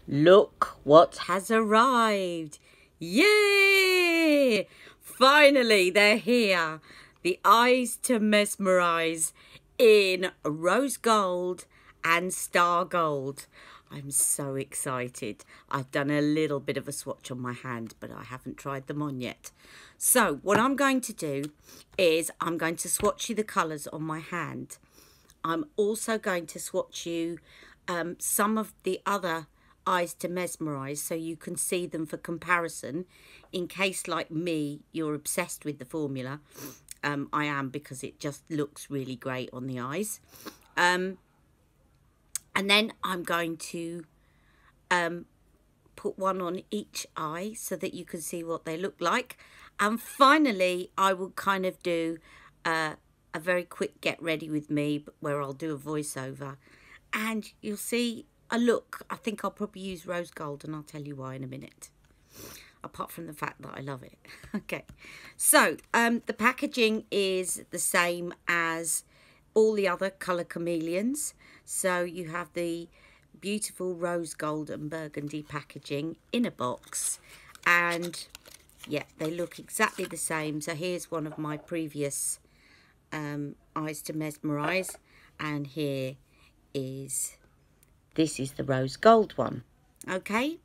Look what has arrived. Yay! Finally, they're here. The eyes to mesmerise in rose gold and star gold. I'm so excited. I've done a little bit of a swatch on my hand, but I haven't tried them on yet. So what I'm going to do is I'm going to swatch you the colours on my hand. I'm also going to swatch you some of the other eyes to mesmerise so you can see them for comparison in case, like me, you're obsessed with the formula. I am, because it just looks really great on the eyes. And then I'm going to put one on each eye so that you can see what they look like. And finally, I will kind of do a very quick get ready with me where I'll do a voiceover. And you'll see a look. I think I'll probably use rose gold, and I'll tell you why in a minute. Apart from the fact that I love it. Okay, so the packaging is the same as all the other colour chameleons. So you have the beautiful rose gold and burgundy packaging in a box, and yeah, they look exactly the same. So here's one of my previous eyes to mesmerise, and here is, this is the rose gold one. Okay,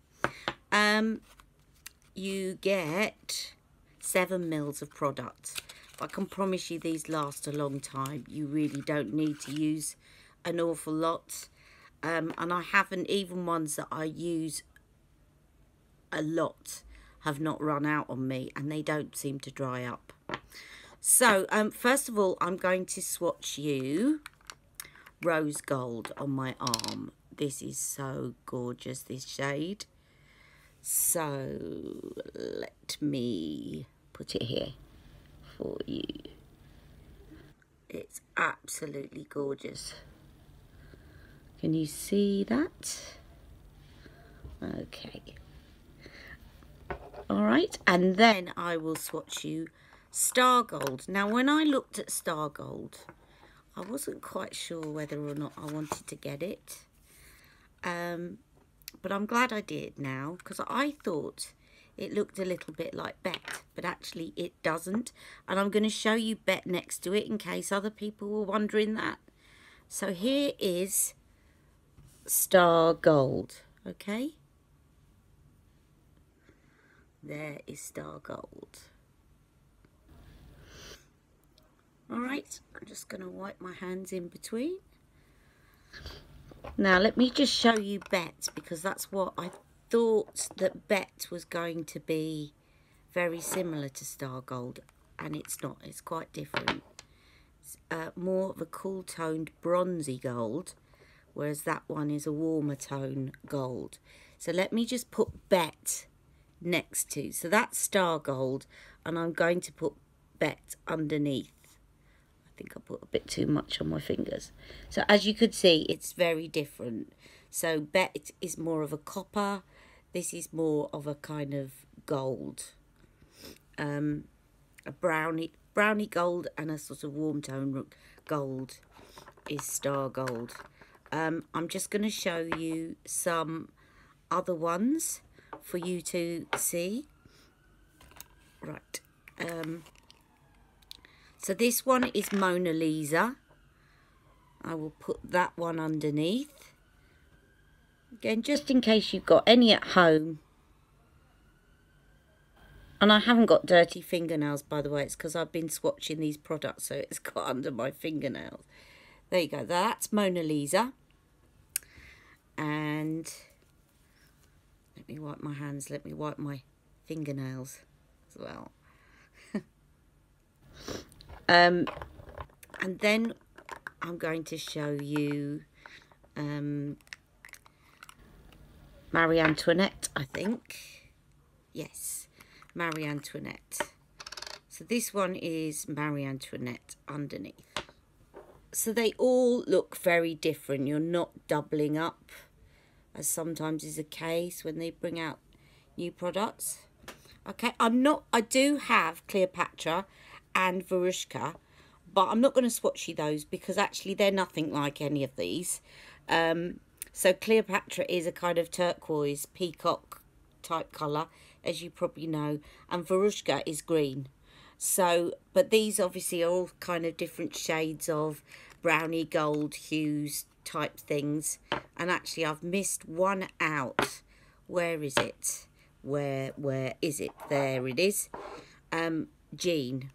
you get 7 mils of product. I can promise you these last a long time. You really don't need to use an awful lot, and I haven't, even ones that I use a lot have not run out on me, and they don't seem to dry up. So first of all, I'm going to swatch you rose gold on my arm. This is so gorgeous, this shade. So let me put it here for you. It's absolutely gorgeous. Can you see that? Okay. All right, and then I will swatch you star gold. Now, when I looked at star gold, I wasn't quite sure whether or not I wanted to get it. But I'm glad I did now, because I thought it looked a little bit like Bet, but actually it doesn't. And I'm going to show you Bet next to it in case other people were wondering that. So here is star gold, okay? There is star gold. All right, I'm just going to wipe my hands in between. Now, let me just show you Bet, because that's what I thought, that Bet was going to be very similar to star gold, and it's not. It's quite different. It's more of a cool toned bronzy gold, whereas that one is a warmer tone gold. So let me just put Bet next to. So that's star gold, and I'm going to put Bet underneath. I think I put a bit too much on my fingers. So as you could see, it's very different. So Bet is more of a copper. This is more of a kind of gold. A brownie gold, and a sort of warm tone gold is star gold. I'm just going to show you some other ones for you to see. Right. So this one is Mona Lisa. I will put that one underneath. Again, just in case you've got any at home. And I haven't got dirty fingernails, by the way. It's because I've been swatching these products, so it's got under my fingernails. There you go. That's Mona Lisa. And let me wipe my hands. Let me wipe my fingernails as well. And then I'm going to show you Marie Antoinette, I think. Yes, Marie Antoinette. So this one is Marie Antoinette underneath. So they all look very different. You're not doubling up, as sometimes is the case when they bring out new products. Okay, I do have Cleopatra and Verushka, but I'm not going to swatch you those because actually they're nothing like any of these. So Cleopatra is a kind of turquoise peacock type colour, as you probably know, and Verushka is green. So, but these obviously are all kind of different shades of browny gold hues type things. And actually I've missed one out. Where is it? Where is it? There it is. Jean.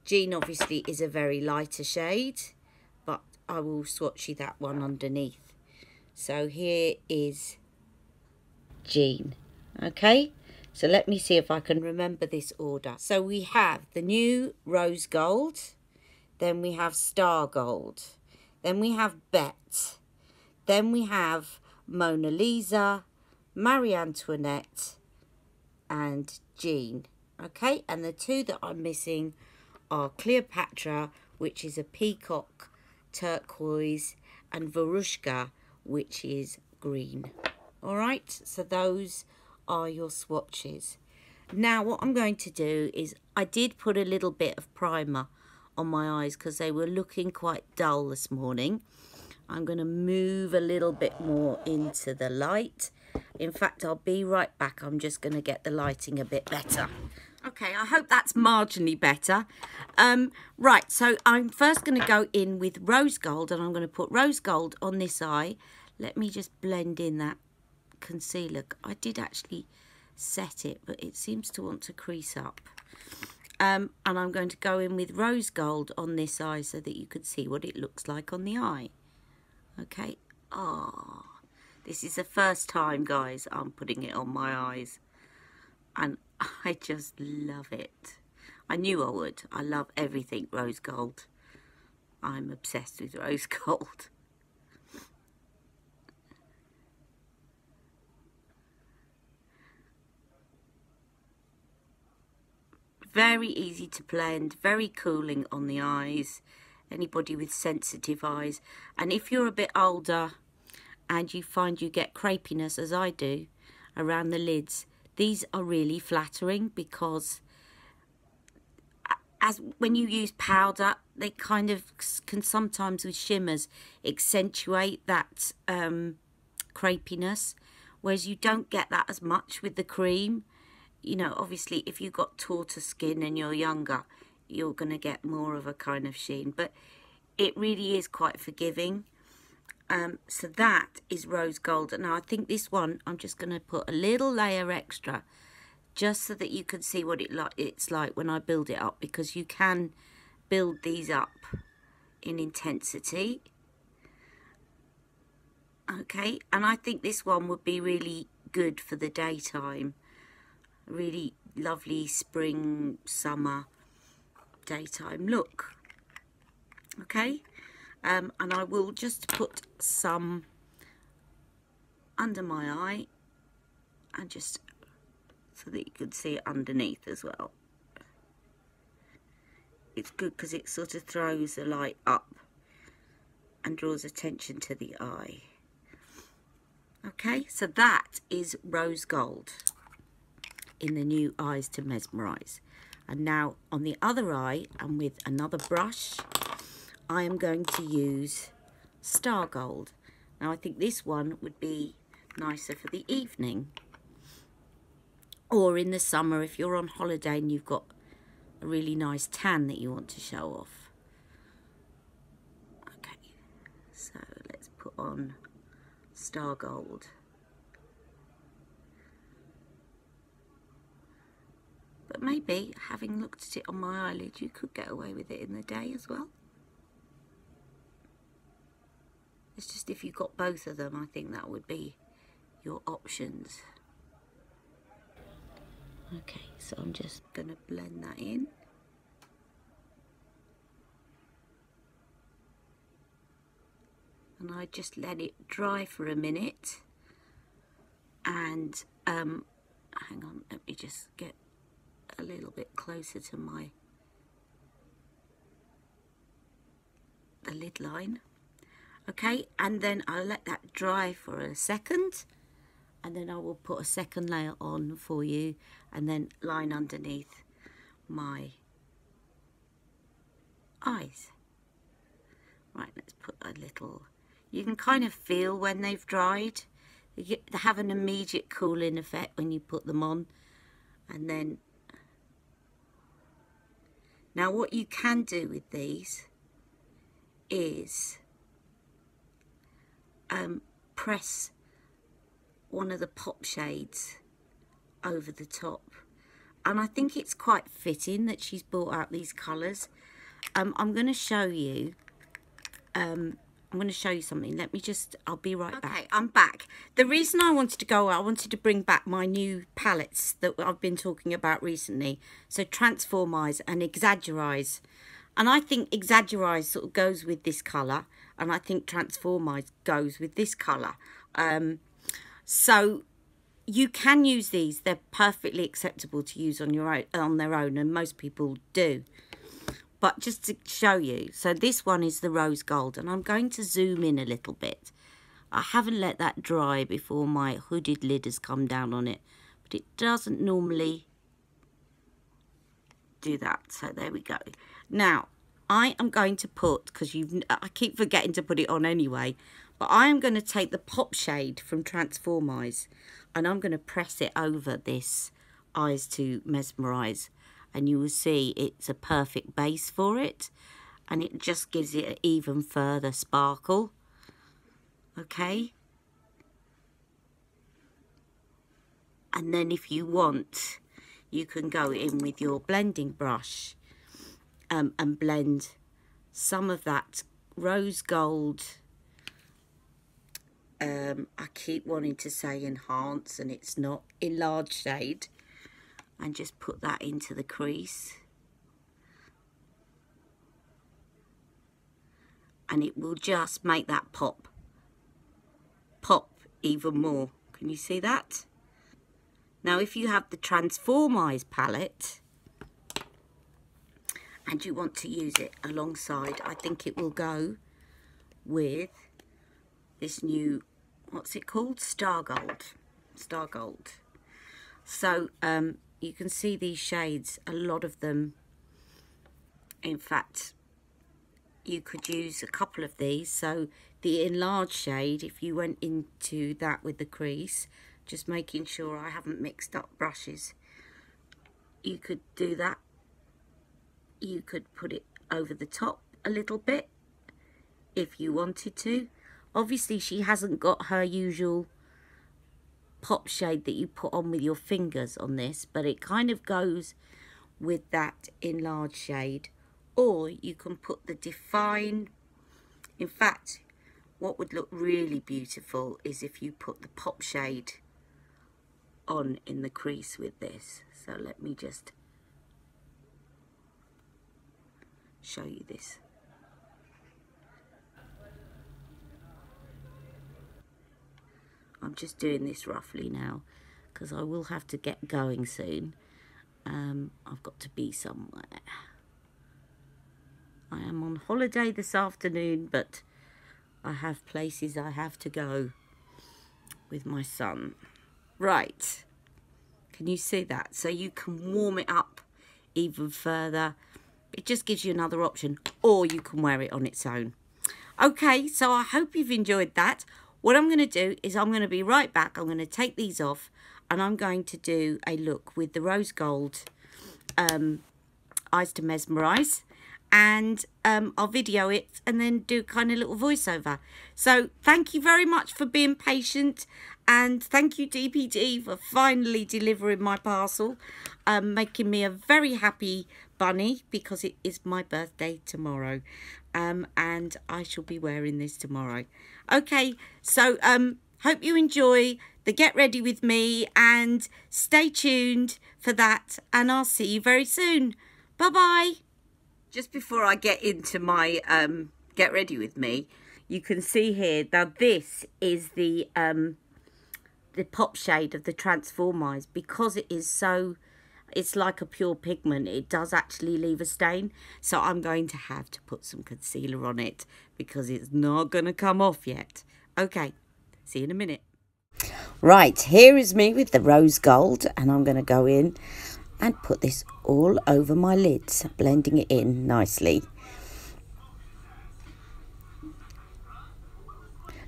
Jean obviously is a very lighter shade, but I will swatch you that one underneath. So here is Jean. Okay, so let me see if I can remember this order. So we have the new Rose Gold, then we have Star Gold, then we have Bet, then we have Mona Lisa, Marie Antoinette, and Jean. Okay, and the two that I'm missing are Cleopatra, which is a peacock turquoise, and Verushka, which is green. All right, so those are your swatches. Now what I'm going to do is, I did put a little bit of primer on my eyes because they were looking quite dull this morning. I'm going to move a little bit more into the light. In fact, I'll be right back. I'm just going to get the lighting a bit better. Okay, I hope that's marginally better. Right, so I'm first going to go in with Rose Gold, and I'm going to put Rose Gold on this eye. Let me just blend in that concealer. I did actually set it, but it seems to want to crease up. And I'm going to go in with Rose Gold on this eye so that you can see what it looks like on the eye. Okay. Oh, this is the first time, guys, I'm putting it on my eyes, and I just love it. I knew I would. I love everything Rose Gold. I'm obsessed with Rose Gold. Very easy to blend, very cooling on the eyes. Anybody with sensitive eyes, and if you're a bit older and you find you get crepiness, as I do, around the lids, these are really flattering, because as when you use powder, they kind of can sometimes with shimmers accentuate that crepiness, whereas you don't get that as much with the cream. You know, obviously if you've got tauter skin and you're younger, you're going to get more of a kind of sheen, but it really is quite forgiving. So that is Rose Gold. Now I think this one, I'm just going to put a little layer extra, just so that you can see what it's like when I build it up, because you can build these up in intensity. Okay, and I think this one would be really good for the daytime. Really lovely spring, summer, daytime look. Okay, and I will just put some under my eye, and just so that you can see it underneath as well. It's good because it sort of throws the light up and draws attention to the eye. Okay, so that is Rose Gold in the new Eyes to Mesmerise. And now on the other eye, and with another brush, I am going to use Star Gold. Now I think this one would be nicer for the evening, or in the summer if you're on holiday and you've got a really nice tan that you want to show off. Okay, so let's put on Star Gold. But maybe, having looked at it on my eyelid, you could get away with it in the day as well. It's just if you've got both of them, I think that would be your options. Okay, so I'm just going to blend that in. And I just let it dry for a minute. And hang on, let me just get a little bit closer to the lid line. Okay, and then I'll let that dry for a second, and then I will put a second layer on for you, and then line underneath my eyes. Right, let's put a little, You can kind of feel when they've dried. They have an immediate cooling effect when you put them on. And then, now what you can do with these is press one of the pop shades over the top. And I think it's quite fitting that she's brought out these colours. I'm going to show you something. Let me just, I'll be right back. Okay, I'm back. The reason I wanted to go, I wanted to bring back my new palettes that I've been talking about recently. So Transformise and Exaggerise. And I think Exaggerise sort of goes with this colour. And I think Transformise goes with this colour. So you can use these. They're perfectly acceptable to use on your own, on their own, and most people do. But just to show you, so this one is the rose gold, and I'm going to zoom in a little bit. I haven't let that dry before my hooded lid has come down on it, but it doesn't normally do that. So there we go. Now, I am going to put, because I keep forgetting to put it on anyway, but I am going to take the pop shade from Transformise, and I'm going to press it over this Eyes to Mesmerise. And you will see it's a perfect base for it, and it just gives it an even further sparkle. Okay, and then if you want, you can go in with your blending brush and blend some of that rose gold. I keep wanting to say enhance, and it's not, enlarge shade. And just put that into the crease. And it will just make that pop even more. Can you see that? Now, if you have the Transformise palette and you want to use it alongside, I think it will go with this new, what's it called? Star Gold. Star Gold. So, you can see these shades, a lot of them. In fact, you could use a couple of these. So the enlarged shade, if you went into that with the crease, just making sure I haven't mixed up brushes, you could do that. You could put it over the top a little bit if you wanted to. Obviously, she hasn't got her usual pop shade that you put on with your fingers on this, but it kind of goes with that enlarged shade. Or you can put the define. In fact, what would look really beautiful is if you put the pop shade on in the crease with this. So let me just show you this. I'm just doing this roughly now because I will have to get going soon. I've got to be somewhere. I am on holiday this afternoon, but I have places I have to go with my son. Right. Can you see that? So you can warm it up even further. It just gives you another option, or you can wear it on its own. Okay, so I hope you've enjoyed that. What I'm going to do is I'm going to be right back. I'm going to take these off and I'm going to do a look with the rose gold Eyes to Mesmerise, and I'll video it and then do kind of little voiceover. So thank you very much for being patient, and thank you DPD for finally delivering my parcel, making me a very happy bunny because it is my birthday tomorrow, and I shall be wearing this tomorrow. Okay, so hope you enjoy the Get Ready With Me, and stay tuned for that, and I'll see you very soon. Bye-bye. Just before I get into my Get Ready With Me, you can see here, now this is the pop shade of the Transformise. Because it is so, it's like a pure pigment, it does actually leave a stain. So I'm going to have to put some concealer on it because it's not going to come off yet. Okay, see you in a minute. Right, here is me with the rose gold, and I'm going to go in and put this all over my lids, blending it in nicely.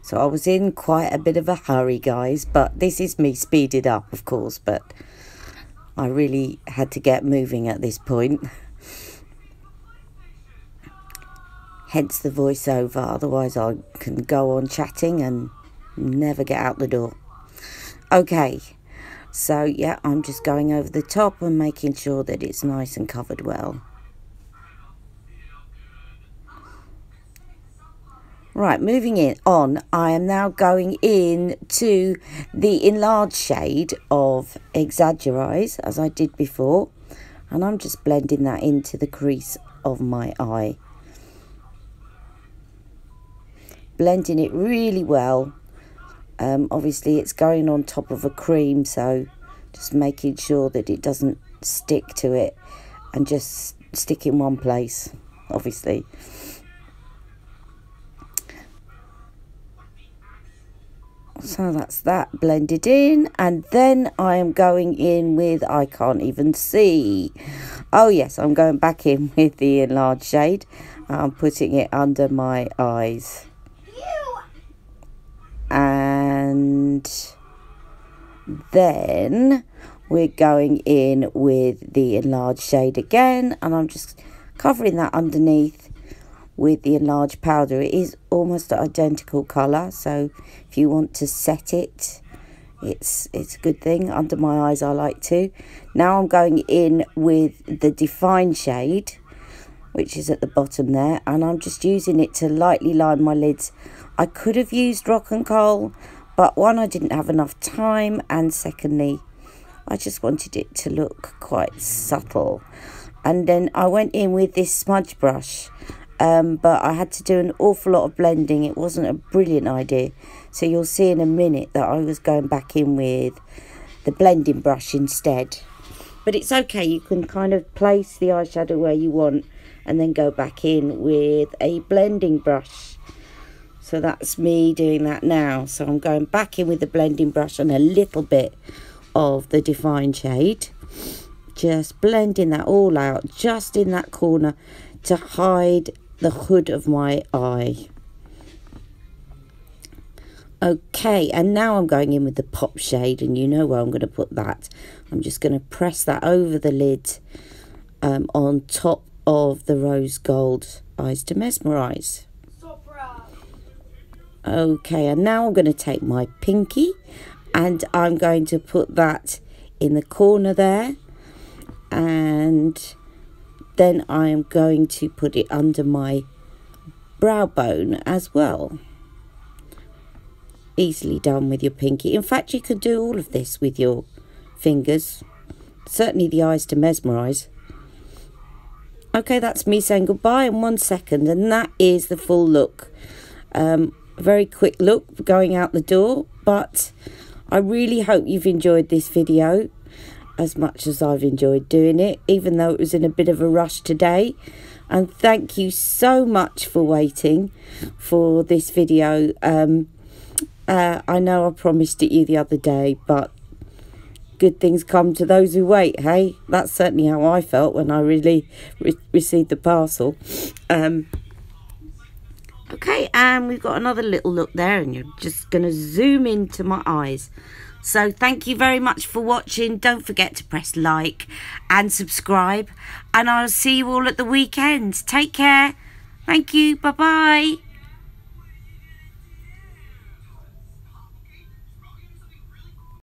So I was in quite a bit of a hurry, guys, but this is me speeded up, of course, but I really had to get moving at this point. Hence the voiceover, otherwise I can go on chatting and never get out the door. Okay, so yeah, I'm just going over the top and making sure that it's nice and covered well. Right, moving on, I am now going in to the enlarged shade of Exaggerise, as I did before. And I'm just blending that into the crease of my eye. Blending it really well. Obviously, it's going on top of a cream, so just making sure that it doesn't stick to it and just stick in one place, obviously. So that's that blended in, and then I am going in with, I can't even see. Oh yes, I'm going back in with the enlarged shade. I'm putting it under my eyes. And then we're going in with the enlarged shade again, and I'm just covering that underneath with the enlarged powder. It is almost an identical colour, so if you want to set it, it's a good thing. Under my eyes I like to. Now I'm going in with the Define shade, which is at the bottom there, and I'm just using it to lightly line my lids. I could have used Rock and Coal, but one, I didn't have enough time, and secondly, I just wanted it to look quite subtle. And then I went in with this smudge brush, but I had to do an awful lot of blending. It wasn't a brilliant idea. So you'll see in a minute that I was going back in with the blending brush instead. But it's okay, you can kind of place the eyeshadow where you want and then go back in with a blending brush. So that's me doing that now. So I'm going back in with the blending brush and a little bit of the Define shade. Just blending that all out, just in that corner to hide the hood of my eye. Okay, and now I'm going in with the Pop shade, and you know where I'm going to put that. I'm just going to press that over the lid on top of the Rose Gold Eyes to Mesmerise. Okay, and now I'm going to take my pinky and I'm going to put that in the corner there, and then I am going to put it under my brow bone as well. Easily done with your pinky. In fact, you can do all of this with your fingers. Certainly the Eyes to Mesmerise. Okay, that's me saying goodbye in 1 second, and that is the full look. Very quick look going out the door, but I really hope you've enjoyed this video as much as I've enjoyed doing it, even though it was in a bit of a rush today. And thank you so much for waiting for this video. I know I promised it you the other day, but good things come to those who wait, hey? That's certainly how I felt when I really received the parcel. Okay, and we've got another little look there, and you're just going to zoom into my eyes. So thank you very much for watching. Don't forget to press like and subscribe, and I'll see you all at the weekend. Take care. Thank you. Bye-bye.